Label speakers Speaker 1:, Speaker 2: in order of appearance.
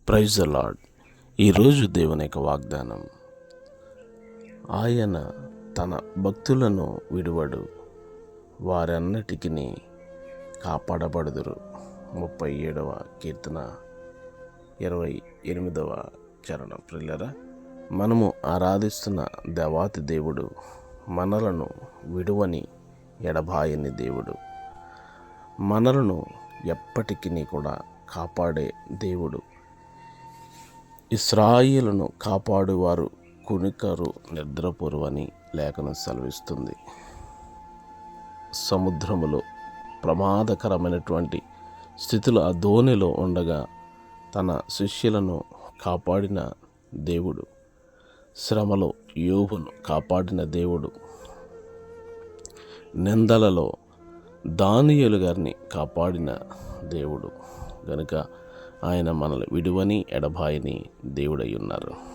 Speaker 1: Praise the lord. ఈరోజు దేవుని యొక్క వాగ్దానం, ఆయన తన భక్తులను విడువడు, వారన్నిటికీ కాపాడబడుదురు. 37వ కీర్తన 28వ చరణం. ప్రియులారా, మనము ఆరాధిస్తున్న దేవాతి దేవుడు మనలను విడువని ఎడబాయని దేవుడు, మనలను ఎప్పటికీ కూడా కాపాడే దేవుడు. ఇశ్రాయేలును కాపాడువారు కునికరు, నిద్రపోరువని లేఖనం సెలవిస్తుంది. సముద్రములో ప్రమాదకరమైనటువంటి స్థితిలో ఆ ధోనిలో ఉండగా తన శిష్యులను కాపాడిన దేవుడు, శ్రమలో యోబును కాపాడిన దేవుడు, నిందలలో దానియేలు గారిని కాపాడిన దేవుడు గనుక ఆయన మనల్ని విడువని ఎడబాయని దేవుడై ఉన్నారు.